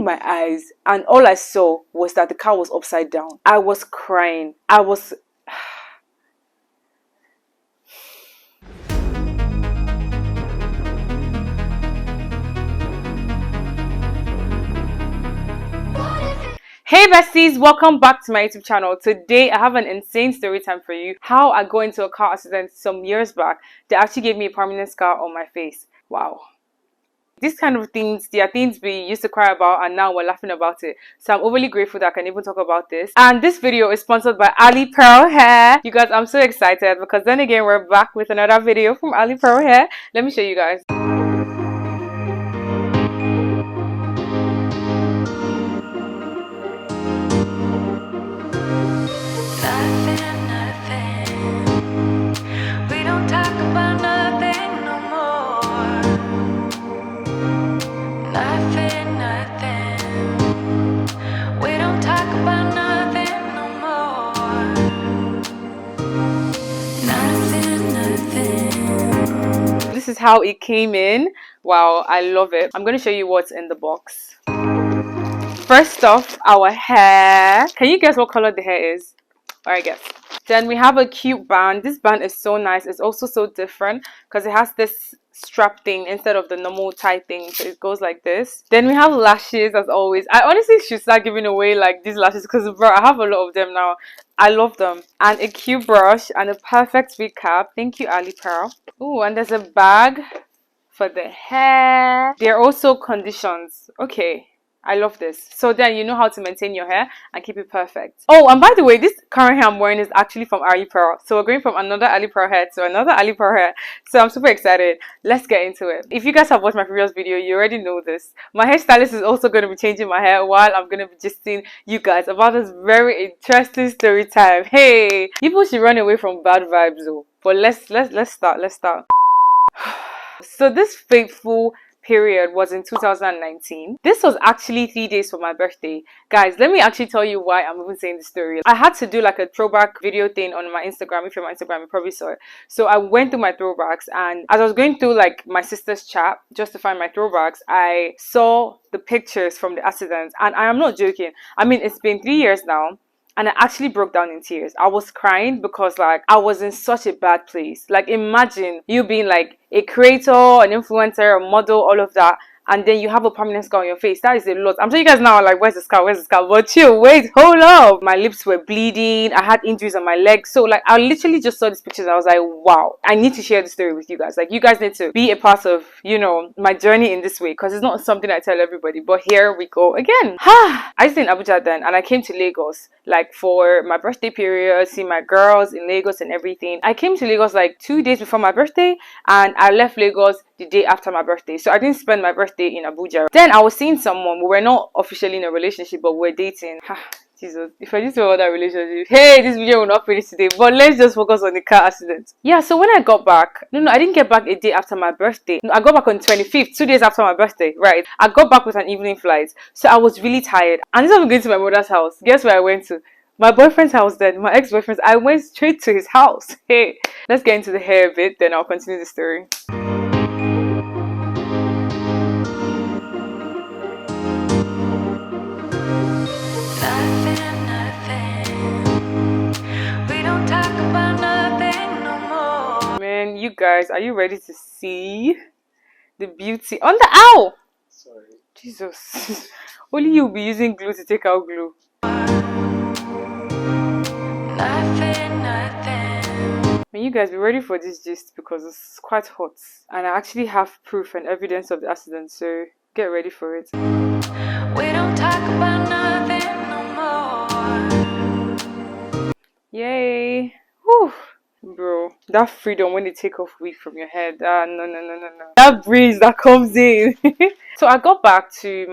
my eyes and all I saw was that the car was upside down. I was crying. I was Hey besties, welcome back to my YouTube channel. Today I have an insane story time for you. How I got into a car accident some years back that actually gave me a permanent scar on my face. Wow. These kind of things, they are things we used to cry about and now we're laughing about it. So I'm overly grateful that I can even talk about this. And this video is sponsored by Alipearl Hair. You guys, I'm so excited because then again we're back with another video from Alipearl Hair. Let me show you guys. This is how it came in. Wow, I love it. I'm going to show you what's in the box. First off, our hair. Can you guess what color the hair is? Alright, guess. Then we have a cute band. This band is so nice. It's also so different because it has this strap thing instead of the normal tie thing, so it goes like this. Then we have lashes as always. I honestly should start giving away like these lashes because bro, I have a lot of them now. I love them. And a cute brush and a perfect wig cap. Thank you, Alipearl. Oh, and there's a bag for the hair. There are also conditions. Okay, I love this. So then you know how to maintain your hair and keep it perfect. Oh, and by the way, this current hair I'm wearing is actually from Alipearl. So we're going from another Alipearl hair to another Alipearl hair. So I'm super excited. Let's get into it. If you guys have watched my previous video, you already know this. My hairstylist is also going to be changing my hair while I'm going to be just seeing you guys about this very interesting story time. Hey, people should run away from bad vibes though. But let's start. So this fateful period was in 2019. This was actually 3 days for my birthday. Guys, let me actually tell you why I'm even saying this story. I had to do like a throwback video thing on my Instagram. If you're on my Instagram, you probably saw it. So I went through my throwbacks, and as I was going through like my sister's chat just to find my throwbacks, I saw the pictures from the accident, and I am not joking. I mean, it's been 3 years now. And I actually broke down in tears. I was crying because like I was in such a bad place. Like imagine you being like a creator, an influencer, a model, all of that, and then you have a permanent scar on your face. That is a lot. I'm sure you guys now are like, where's the scar? Where's the scar? But chill, wait, hold up. My lips were bleeding. I had injuries on my legs. So like I literally just saw these pictures. I was like, wow, I need to share the story with you guys. Like you guys need to be a part of, you know, my journey in this way, because it's not something I tell everybody. But here we go again. I stayed in Abuja then, and I came to Lagos like for my birthday period, see my girls in Lagos and everything. I came to Lagos like 2 days before my birthday, and I left Lagos the day after my birthday. So I didn't spend my birthday in Abuja. Then I was seeing someone. We were not officially in a relationship, but we're dating. Jesus, if I just about that relationship, hey, this video will not finish today, but let's just focus on the car accident. Yeah, so when I got back, no, I didn't get back a day after my birthday. No, I got back on 25th, 2 days after my birthday, right? I got back with an evening flight, so I was really tired. And instead of going to my mother's house, guess where I went to? My boyfriend's house then, my ex-boyfriend's. I went straight to his house. Hey, let's get into the hair a bit, then I'll continue the story. Man, you guys, are you ready to see the beauty on the owl? Sorry. Jesus. Only you'll be using glue to take out glue. And you guys be ready for this gist because it's quite hot. And I actually have proof and evidence of the accident, so get ready for it. We don't talk about nothing no more. Yay. Whew. Bro, that freedom when they take off wig from your head. No. That breeze that comes in. So I got back to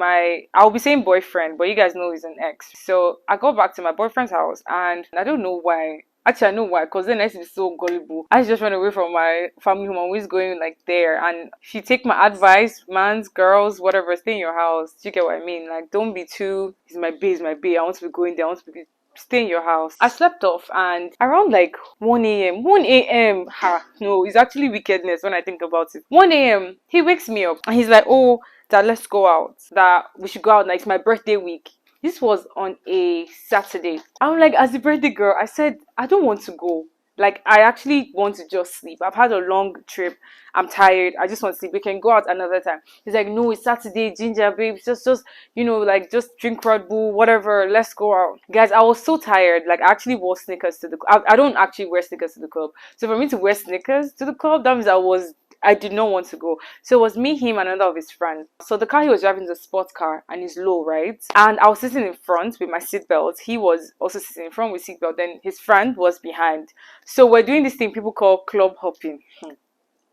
I'll be saying boyfriend, but you guys know he's an ex. So I got back to my boyfriend's house, and I don't know why. Actually, I know why, because then I used to be so gullible. I just run away from my family home. I'm always going like there. And if you take my advice, mans, girls, whatever, stay in your house. Do you get what I mean? Like, don't be too, it's my bae. I want to be going there. I want to be stay in your house. I slept off, and around like 1 a.m. No, it's actually wickedness when I think about it. 1 a.m. he wakes me up and he's like, oh, that let's go out, that we should go out, like it's my birthday week. This was on a Saturday. I'm like, as a birthday girl, I said, I don't want to go. Like, I actually want to just sleep. I've had a long trip. I'm tired. I just want to sleep. We can go out another time. He's like, no, it's Saturday, ginger, babes. Just, like, just drink Red Bull, whatever. Let's go out. Guys, I was so tired. Like, I actually wore sneakers to the club. I don't actually wear sneakers to the club. So for me to wear sneakers to the club, that means I did not want to go. So it was me, him, and another of his friends. So the car he was driving is a sports car and it's low, right? And I was sitting in front with my seatbelt. He was also sitting in front with seatbelt. Then his friend was behind. So we're doing this thing people call club hopping.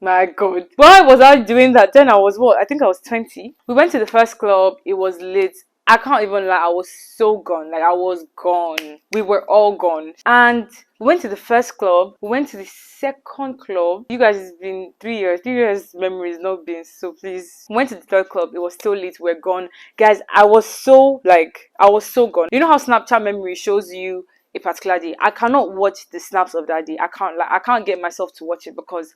My God. Why was I doing that? Then I was what? I think I was 20. We went to the first club. It was lit. I can't even lie, I was so gone. Like, I was gone. We were all gone. And we went to the first club. We went to the second club. You guys, it's been 3 years. 3 years memory is not been, so please. We went to the third club. It was still lit. We're gone. Guys, I was so gone. You know how Snapchat memory shows you a particular day? I cannot watch the snaps of that day. I can't get myself to watch it because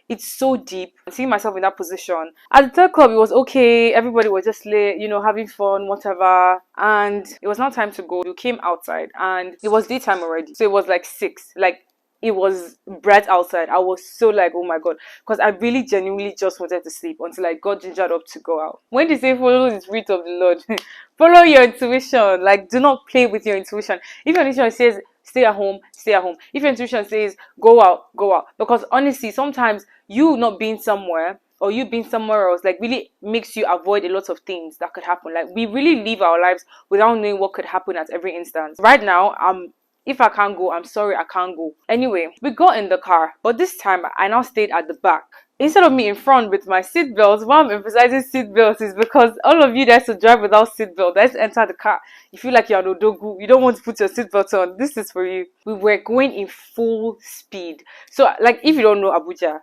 it's so deep. I'm seeing myself in that position. At the third club, it was okay. Everybody was just late, having fun, whatever. And it was now time to go. We came outside and it was daytime already. So it was like 6. Like, it was bright outside. I was so like, oh my God. Because I really genuinely just wanted to sleep until I got gingered up to go out. When they say follow the spirit of the Lord, follow your intuition. Like, do not play with your intuition. If your intuition says stay at home, stay at home. If your intuition says go out, go out. Because honestly, sometimes you not being somewhere or you being somewhere else like really makes you avoid a lot of things that could happen. Like, we really live our lives without knowing what could happen at every instance. Right now, if I can't go, I'm sorry, I can't go. Anyway, we got in the car, but this time I now stayed at the back instead of me in front with my seatbelt. Why I'm emphasizing seatbelt is because all of you that to drive without seatbelt, let's enter the car. You feel like you're an odogu, you don't want to put your seatbelt on. This is for you. We were going in full speed. So, like, if you don't know Abuja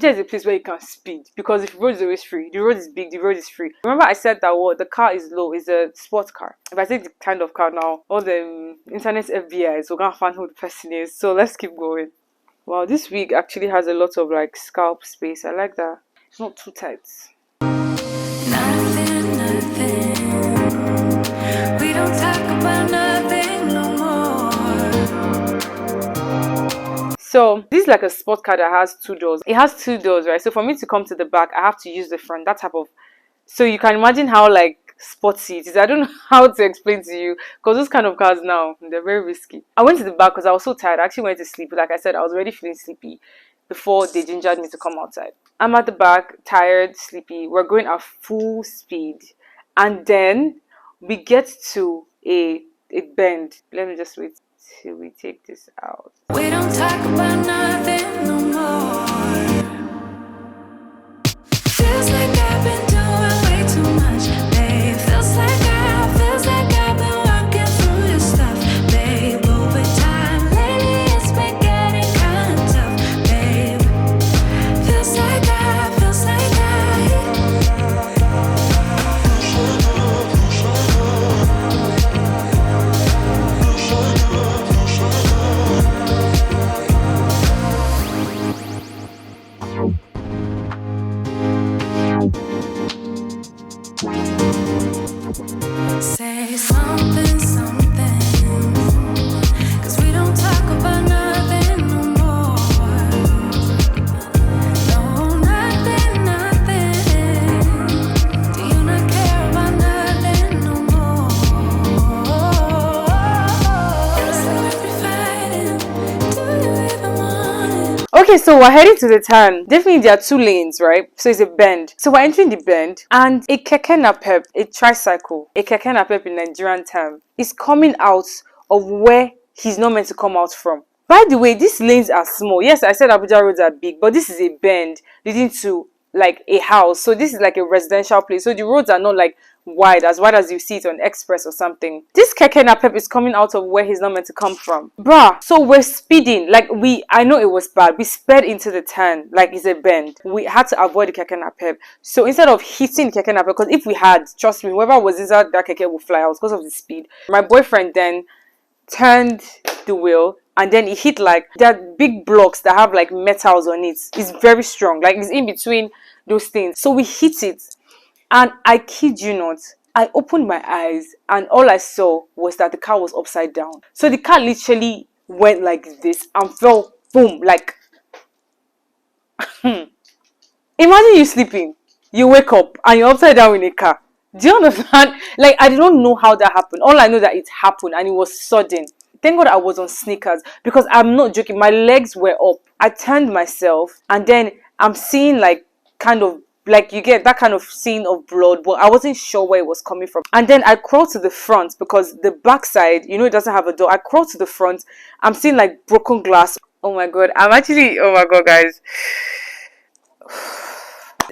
is a place where you can speed because if the road is always free, the road is big, the road is free. Remember I said that the car is low, it's a sports car. If I say the kind of car now, all the internet FBIs will gonna find who the person is. So let's keep going. Wow, this wig actually has a lot of like scalp space. I like that. It's not too tight. Nothing. We don't talk about nothing no more. So this is like a sports car that has 2 doors. It has 2 doors, right? So for me to come to the back, I have to use the front. That type of. So you can imagine how like sporty it is. I don't know how to explain to you because those kind of cars now, they're very risky. I went to the back because I was so tired. I actually went to sleep. Like I said, I was already feeling sleepy before they gingered me to come outside. I'm at the back, tired, sleepy. We're going at full speed. And then we get to a bend. Let me just wait till we take this out. We don't talk about nothing no more. Feels like I've been doing way too much, babe. Feels like I've been walking through your stuff, babe. Over time, lately it's been getting kind of tough, babe. Feels like say something, cause we don't talk about nothing no more. No, nothing. Do you not care about nothing no more? It's worth we fighting. Do you even want it? Okay, so we're heading to the turn. Definitely there are 2 lanes, right? So it's a bend. So we're entering the bend and a keke napep, a tricycle, a keke napep in Nigerian term, is coming out of where he's not meant to come out from. By the way, these lanes are small. Yes, I said Abuja roads are big, but this is a bend leading to like a house. So this is like a residential place. So the roads are not like wide as you see it on express or something. This keke napep is coming out of where he's not meant to come from. Bruh, so we're speeding. Like I know it was bad. We sped into the turn like it's a bend. We had to avoid the keke napep. So instead of hitting the keke napep, because if we had, trust me, whoever was inside that keke would fly out because of the speed. My boyfriend then turned the wheel and then it hit like that big blocks that have like metals on it. It's very strong. Like it's in between those things. So we hit it. And I kid you not, I opened my eyes and all I saw was that the car was upside down. So the car literally went like this and fell, boom, like, imagine you sleeping, you wake up and you're upside down in a car. Do you understand? Like, I don't know how that happened. All I know that it happened and it was sudden. Thank God I was on sneakers, because I'm not joking. My legs were up. I turned myself and then I'm seeing like kind of like you get that kind of scene of blood, but I wasn't sure where it was coming from. And then I crawled to the front because the backside, it doesn't have a door. I crawled to the front. I'm seeing like broken glass. Oh my God. Oh my God, guys.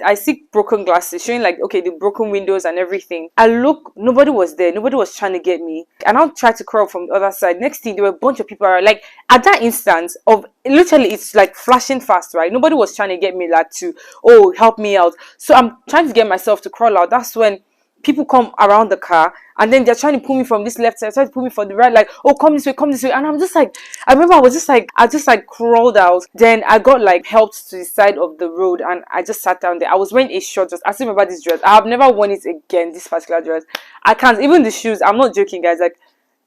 I see broken glasses showing like, okay, the broken windows and everything. I look, nobody was there. Nobody was trying to get me. And I'll try to crawl from the other side. Next thing, there were a bunch of people around. Like, at that instance of literally, it's like flashing fast, right? Nobody was trying to get me like to, oh, help me out. So I'm trying to get myself to crawl out. That's when people come around the car and then they're trying to pull me from this left side, trying to pull me from the right, like, oh, come this way, come this way. And I'm just like, I remember I just like crawled out. Then I got like helped to the side of the road and I just sat down there. I was wearing a short dress. I still remember this dress. I have never worn it again, this particular dress. I can't, even the shoes, I'm not joking, guys. Like,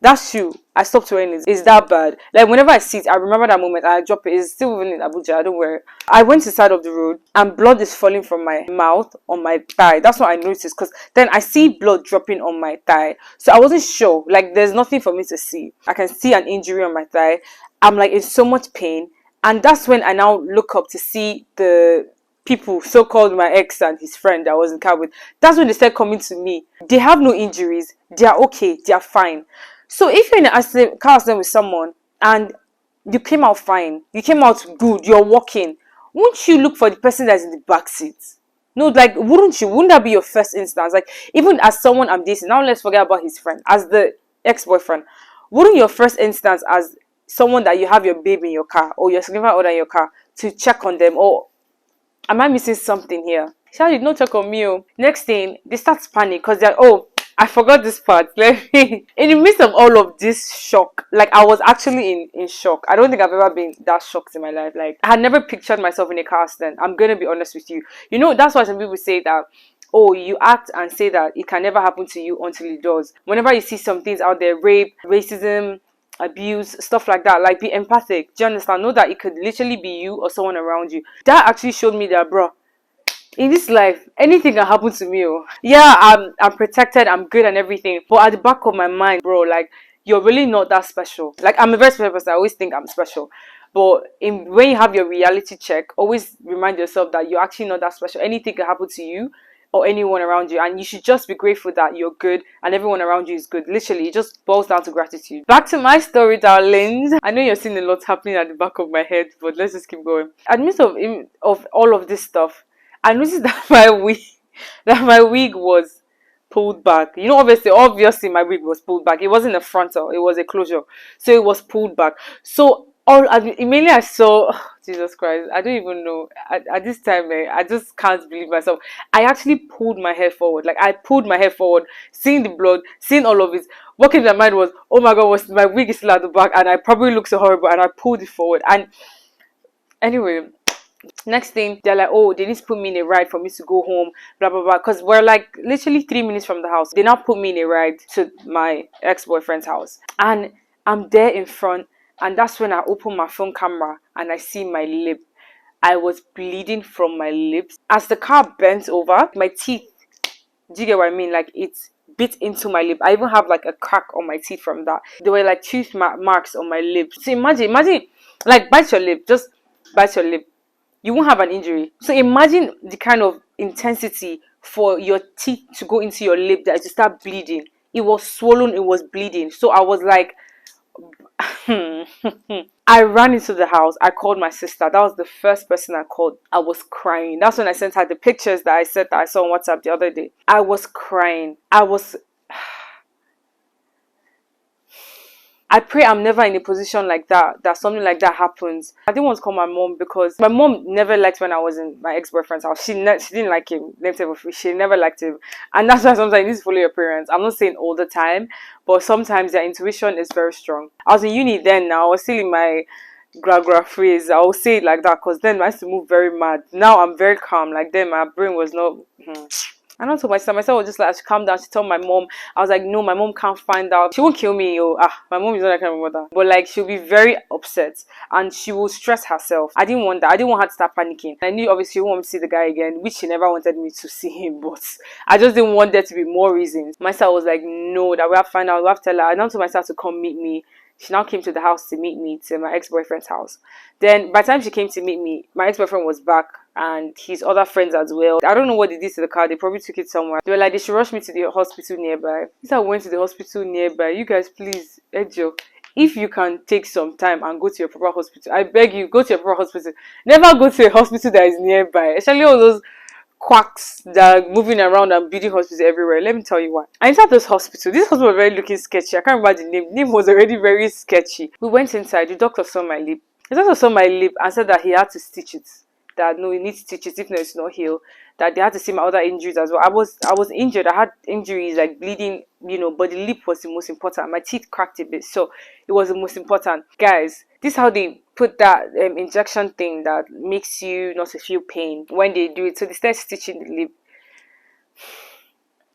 that shoe, I stopped wearing it. It's that bad. Like, whenever I see it, I remember that moment. I drop it. It's still even in Abuja. I don't wear it. I went to the side of the road and blood is falling from my mouth on my thigh. That's what I noticed, because then I see blood dropping on my thigh. So I wasn't sure. Like, there's nothing for me to see. I can see an injury on my thigh. I'm like in so much pain. And that's when I now look up to see the people, so-called my ex and his friend that I was in car with. That's when they started coming to me. They have no injuries. They are okay. They are fine. So if you're in a car accident with someone and you came out fine, you came out good, you're walking, wouldn't you look for the person that's in the back seat? No, like, wouldn't you? Wouldn't that be your first instance? Like, even as someone I'm dating, now let's forget about his friend, as the ex-boyfriend, wouldn't your first instance as someone that you have your baby in your car or your significant other in your car to check on them, or am I missing something here? Charlie, no check on me. Next thing, they start to panic because they're, oh, I forgot this part. Let me. In the midst of all of this shock, like, I was actually in shock. I don't think I've ever been that shocked in my life. Like, I had never pictured myself in a car accident. I'm gonna be honest with you. That's why some people say that, oh, you act and say that it can never happen to you until it does. Whenever you see some things out there, rape, racism, abuse, stuff like that, like, be empathic. Do you understand? Know that it could literally be you or someone around you. That actually showed me that, bro, in this life, anything can happen to me. Yeah, I'm protected, I'm good and everything. But at the back of my mind, bro, like, you're really not that special. Like, I'm a very special person. I always think I'm special. But when you have your reality check, always remind yourself that you're actually not that special. Anything can happen to you or anyone around you. And you should just be grateful that you're good and everyone around you is good. Literally, it just boils down to gratitude. Back to my story, darlings. I know you're seeing a lot happening at the back of my head, but let's just keep going. Amidst of all of this stuff, I noticed that my wig was pulled back. Obviously my wig was pulled back. It wasn't a frontal, it was a closure. So it was pulled back. So immediately I saw, Jesus Christ, I don't even know. At this time, I just can't believe myself. I actually pulled my hair forward. Like, I pulled my hair forward, seeing the blood, seeing all of it. What came to my mind was, oh my God, my wig is still at the back and I probably look so horrible, and I pulled it forward. And anyway, next thing, they're like, oh, they need to put me in a ride for me to go home, blah blah blah, because we're like literally 3 minutes from the house. They now put me in a ride to my ex-boyfriend's house, and I'm there in front, and that's when I open my phone camera and I see my lip. I was bleeding from my lips. As the car bent over, my teeth, do you get what I mean? Like, it bit into my lip. I even have like a crack on my teeth from that. There were like tooth marks on my lips. So imagine, like, bite your lip, just bite your lip, you won't have an injury. So imagine the kind of intensity for your teeth to go into your lip that to start bleeding. It was swollen, it was bleeding. So I was like, I ran into the house. I called my sister. That was the first person I called. I was crying. That's when I sent her the pictures that I said that I saw on WhatsApp the other day. I was crying. I pray I'm never in a position like that something like that happens. I didn't want to call my mom because my mom never liked when I was in my ex-boyfriend's house. She didn't like him. She never liked him. And that's why sometimes you need to follow your parents. I'm not saying all the time, but sometimes their intuition is very strong. I was in uni then. Now I was still in my gra phrase. I will say it like that because then I used to move very mad. Now I'm very calm. Like then my brain was not... I don't tell my sister. My sister was just like, she calm down. She told my mom. I was like, no, my mom can't find out. She won't kill me. Oh, my mom is not that kind of mother. But like, she'll be very upset and she will stress herself. I didn't want that. I didn't want her to start panicking. I knew obviously she won't want me to see the guy again, which she never wanted me to see him. But I just didn't want there to be more reasons. My sister was like, no, that we have to find out. We have to tell her. I now told my sister to come meet me. She now came to the house to meet me, to my ex-boyfriend's house. Then by the time she came to meet me, my ex-boyfriend was back and his other friends as well. I don't know what they did to the car. They probably took it somewhere. They were like, they should rush me to the hospital nearby. Since I went to the hospital nearby, you guys please, Ejo, if you can take some time and go to your proper hospital, I beg you, go to your proper hospital. Never go to a hospital that is nearby, especially all those quacks that are moving around and building hospitals everywhere. Let me tell you why. I entered this hospital. This hospital was very looking sketchy. I can't remember the name. The name was already very sketchy. We went inside. The doctor saw my lip. The doctor saw my lip and said that he had to stitch it. That no, he needs stitches if no, it's not healed. That they had to see my other injuries as well. I was injured. I had injuries like bleeding, but the lip was the most important. My teeth cracked a bit, so it was the most important. Guys, this is how they put that injection thing that makes you not to feel pain when they do it. So they started stitching the lip.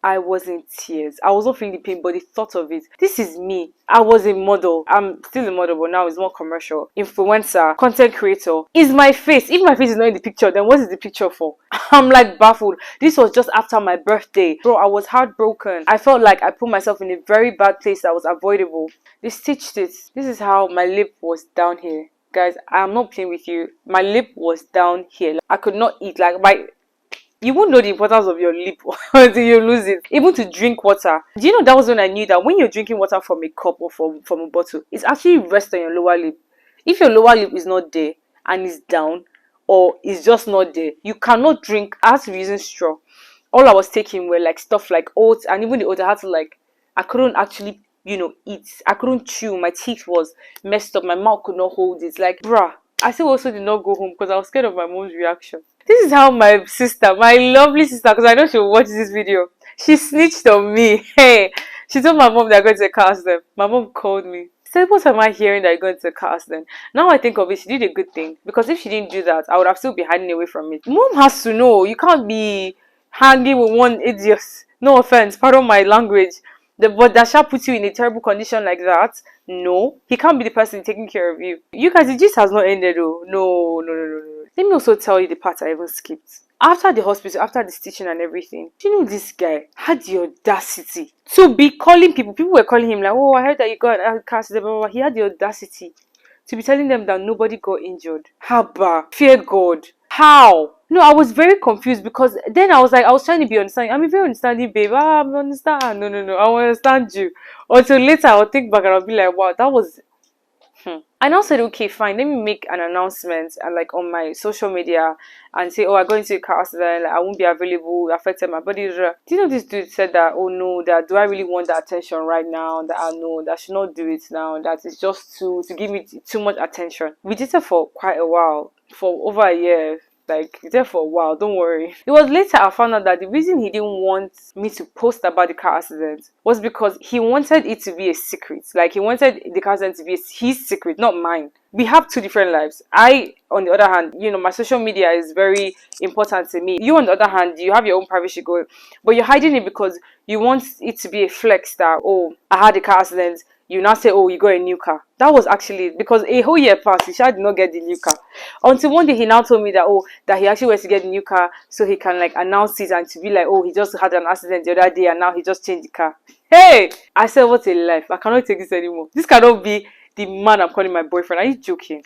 I was in tears. I was not feeling the pain, but the thought of it. This is me. I was a model. I'm still a model, but now it's more commercial. Influencer, content creator. Is my face. If my face is not in the picture, then what is the picture for? I'm like baffled. This was just after my birthday. Bro, I was heartbroken. I felt like I put myself in a very bad place that was avoidable. They stitched it. This is how my lip was down here. Guys, I'm not playing with you. My lip was down here. I could not eat. You won't know the importance of your lip until you lose it. Even to drink water. Do you know that was when I knew that when you're drinking water from a cup or from a bottle, it's actually rest on your lower lip. If your lower lip is not there and is down or is just not there, you cannot drink. I had to be using straw. All I was taking were like stuff like oats, and even the oats I had to I couldn't actually, eat. I couldn't chew. My teeth was messed up. My mouth could not hold it. Like, bruh. I still also did not go home because I was scared of my mom's reaction. This is how my sister, my lovely sister, because I know she'll watch this video, she snitched on me. Hey, she told my mom they're going to a car accident. My mom called me. She said, what am I hearing that you're going to a car accident? Now I think of it, she did a good thing. Because if she didn't do that, I would have still been hiding away from it. Mom has to know. You can't be hanging with one idiot. No offense, pardon my language. But that shall put you in a terrible condition like that. No, he can't be the person taking care of you. You guys, the gist has not ended though. No. Let me also tell you the part I even skipped. After the hospital, after the stitching and everything, do you know this guy had the audacity to be calling people? People were calling him like, oh, I heard that you got a car accident, blah, blah, blah. He had the audacity to be telling them that nobody got injured. Haba, fear God. How? No, I was very confused because then I was trying to be understanding. I'm a very understanding babe. I understand. No, I will understand you. Until later, I'll think back and I'll be like, wow, that was... I now said, okay, fine, let me make an announcement and on my social media and say, oh, I got into a car accident, I won't be available, it affected my body. Do you know this dude said that, oh no, that do I really want that attention right now? That I know that I should not do it now, that it's just to give me too much attention. We did it for quite a while, for over a year. There for a while, don't worry. It was later I found out that the reason he didn't want me to post about the car accident was because he wanted it to be a secret. He wanted the car accident to be his secret, not mine. We have two different lives. I, on the other hand, my social media is very important to me. You, on the other hand, you have your own privacy going, but you're hiding it because you want it to be a flex that, oh, I had a car accident. You now say, oh, you got a new car. That was actually because a whole year passed. He did not get the new car. Until one day he now told me that, oh, that he actually wants to get a new car so he can announce it and to be like, oh, he just had an accident the other day and now he just changed the car. Hey! I said, what a life. I cannot take this anymore. This cannot be the man I'm calling my boyfriend. Are you joking?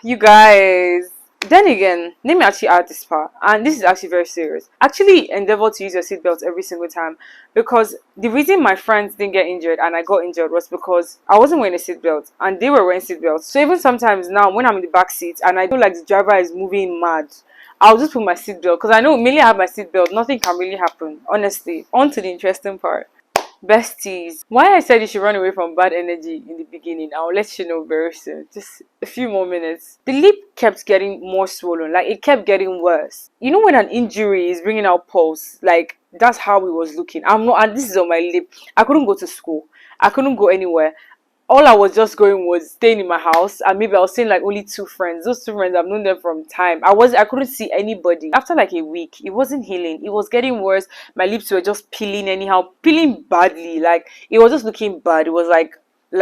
You guys, Then again, let me actually add this part, and this is actually very serious. Actually, endeavor to use your seatbelt every single time, because the reason my friends didn't get injured and I got injured was because I wasn't wearing a seatbelt and they were wearing seatbelts. So even sometimes now, when I'm in the back seat and I feel like the driver is moving mad, I'll just put my seatbelt, because I know immediately I have my seatbelt, nothing can really happen. Honestly, on to the interesting part. Besties, why I said you should run away from bad energy in the beginning, I'll let you know very soon. Just a few more minutes. The lip kept getting more swollen, like it kept getting worse. You know when an injury is bringing out pulse, like that's how it was looking. I'm not, and this is on my lip. I couldn't go to school. I couldn't go anywhere. All I was just going was staying in my house, and maybe I was seeing like only 2 friends. Those 2 friends, I've known them from time. I couldn't see anybody. After like a week, it wasn't healing. It was getting worse. My lips were just peeling anyhow, peeling badly. Like it was just looking bad. It was like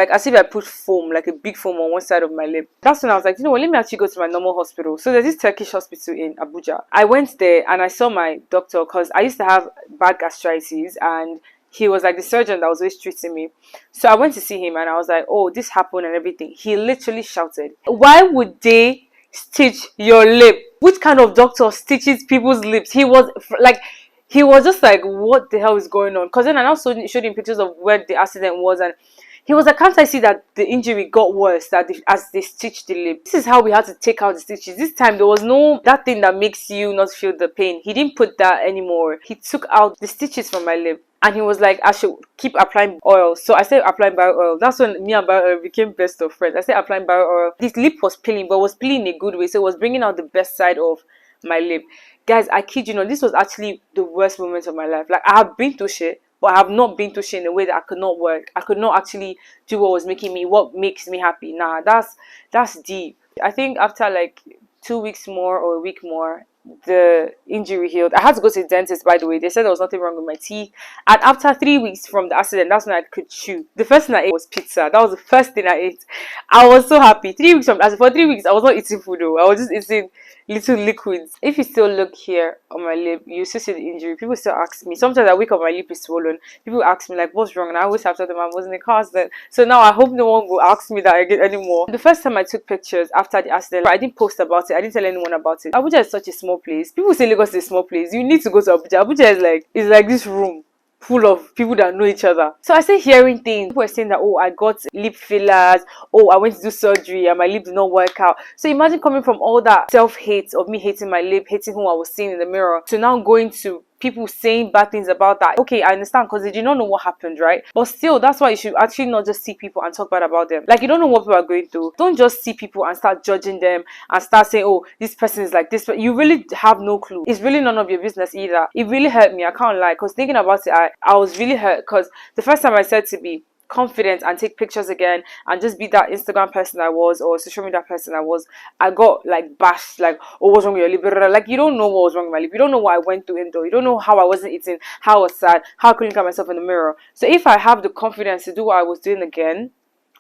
as if I put foam, like a big foam on one side of my lip. That's when I was like, you know what, let me actually go to my normal hospital. So there's this Turkish hospital in Abuja. I went there and I saw my doctor, because I used to have bad gastritis, and he was like the surgeon that was always treating me. So I went to see him and I was like, oh, this happened and everything. He literally shouted, why would they stitch your lip? Which kind of doctor stitches people's lips? He was just like, what the hell is going on? Because then I also showed him pictures of where the accident was, and he was like, can't I see that the injury got worse as they stitched the lip? This is how we had to take out the stitches. This time there was no that thing that makes you not feel the pain. He didn't put that anymore. He took out the stitches from my lip. And he was like, I should keep applying oil. So I started applying bio oil. That's when me and bio oil became best of friends. I started applying bio oil. This lip was peeling, but was peeling in a good way. So it was bringing out the best side of my lip. Guys, I kid you not, this was actually the worst moment of my life. Like, I have been through shit, but I have not been through shit in a way that I could not work. I could not actually do what makes me happy. Nah, that's deep. I think after like 2 weeks more or a week more, the injury healed. I had to go to the dentist, by the way. They said there was nothing wrong with my teeth. And after 3 weeks from the accident, that's when I could chew. The first thing I ate was pizza. That was the first thing I ate. I was so happy. 3 weeks for 3 weeks, I was not eating food though. I was just eating little liquids. If you still look here on my lip, you still see the injury. People still ask me. Sometimes I wake up, my lip is swollen. People ask me like, what's wrong? And I always have to tell them I was in a car accident. So now I hope no one will ask me that again anymore. The first time I took pictures after the accident, I didn't post about it. I didn't tell anyone about it. Abuja is such a small place. People say Lagos is a small place. You need to go to Abuja. Abuja is like this room full of people that know each other. So I started hearing things. People were saying that, oh, I got lip fillers, oh, I went to do surgery and my lip did not work out. So imagine coming from all that self-hate of me hating my lip, hating who I was seeing in the mirror, to now going to people saying bad things about that. Okay, I understand, because they did not know what happened, right? But still, that's why you should actually not just see people and talk bad about them. Like, you don't know what people are going through. Don't just see people and start judging them and start saying, oh, this person is like this. But you really have no clue. It's really none of your business either. It really hurt me, I can't lie, because thinking about it, I was really hurt, because the first time I said to be confident and take pictures again and just be that Instagram person I was, or social media person I was, I got like bashed, like, oh, what's wrong with your lip? Like, you don't know what was wrong with my lip. You don't know what I went through indoor. You don't know how I wasn't eating, how I was sad, how I couldn't look at myself in the mirror. So if I have the confidence to do what I was doing again,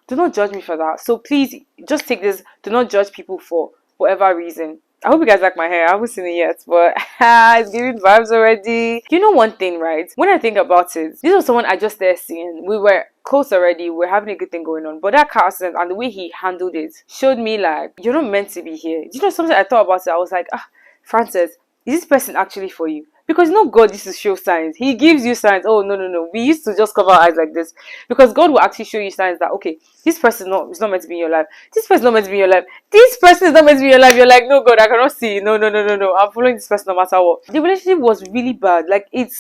do not judge me for that. So please just take this, do not judge people for whatever reason. I hope you guys like my hair. I haven't seen it yet, but it's giving vibes already. You know one thing, right? When I think about it, this was someone I just started seeing. We were close already. We're having a good thing going on. But that car accident and the way he handled it showed me like, you're not meant to be here. You know, something I thought about it. I was like, Frances, is this person actually for you? Because God used to show signs. He gives you signs. Oh, no. We used to just cover our eyes like this. Because God will actually show you signs that, okay, this person is not meant to be in your life. This person is not meant to be in your life. This person is not meant to be in your life. You're like, no, God, I cannot see. No. I'm following this person no matter what. The relationship was really bad. Like, it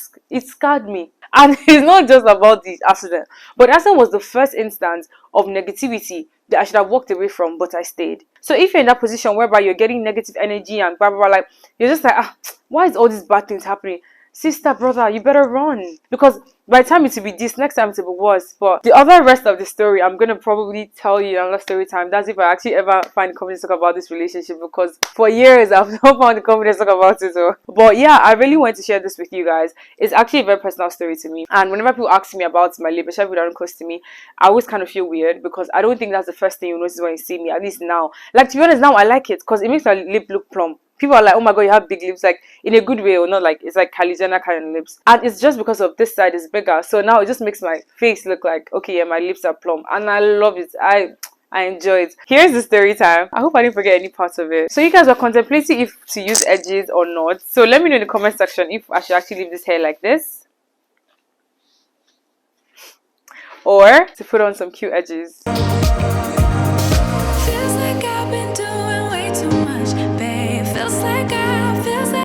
scarred me. And it's not just about the accident. But the accident was the first instance of negativity that I should have walked away from, but I stayed. So if you're in that position whereby you're getting negative energy and blah, blah, blah, like, you're just like, why is all these bad things happening? Sister, brother, you better run. Because by the time it will be this, next time it will be worse. But the other rest of the story, I'm going to probably tell you in another story time. That's if I actually ever find confidence to talk about this relationship. Because for years, I've not found the confidence to talk about it. So. But yeah, I really wanted to share this with you guys. It's actually a very personal story to me. And whenever people ask me about my lip, especially people that are close to me, I always kind of feel weird. Because I don't think that's the first thing you notice when you see me. At least now. Like, to be honest, now I like it. Because it makes my lip look plump. People are like, oh my god, you have big lips, like in a good way, or not like it's like Kylie Jenner kind of lips. And it's just because of this side is bigger. So now it just makes my face look like, okay, yeah, my lips are plump. And I love it. I enjoy it. Here's the story time. I hope I didn't forget any parts of it. So you guys were contemplating if to use edges or not. So let me know in the comment section if I should actually leave this hair like this, or to put on some cute edges.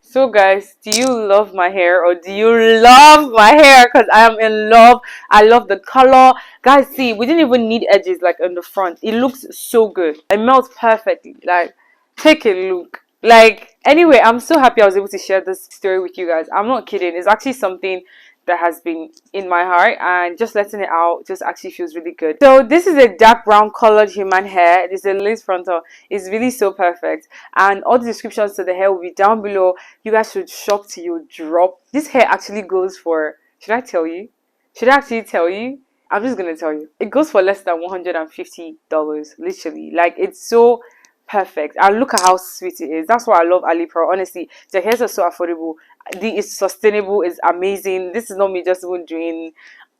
So guys, do you love my hair or do you love my hair? Because I am in love. I love the color. Guys, see, we didn't even need edges like on the front. It looks so good. It melts perfectly. Like, take a look. Like, anyway, I'm so happy I was able to share this story with you guys. I'm not kidding. It's actually something that has been in my heart, and just letting it out just actually feels really good. So this is a dark brown colored human hair. It is a lace frontal. It's really so perfect, and all the descriptions to the hair will be down below. You guys should shop till you drop. This hair actually goes for, should I tell you? Should I actually tell you? I'm just gonna tell you. It goes for less than $150, literally. Like, it's so perfect, and look at how sweet it is. That's why I love Alipearl. Honestly, the hairs are so affordable. It's sustainable. It's amazing. This is not me just even doing.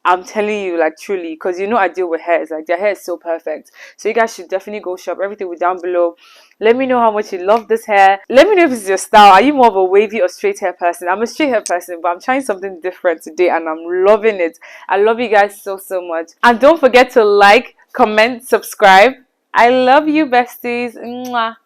I'm telling you, like, truly, because you know I deal with hair. It's like their hair is so perfect. So you guys should definitely go shop. Everything will be down below. Let me know how much you love this hair. Let me know if it's your style. Are you more of a wavy or straight hair person? I'm a straight hair person, but I'm trying something different today and I'm loving it. I love you guys so much. And don't forget to like, comment, subscribe. I love you, besties. Mwah.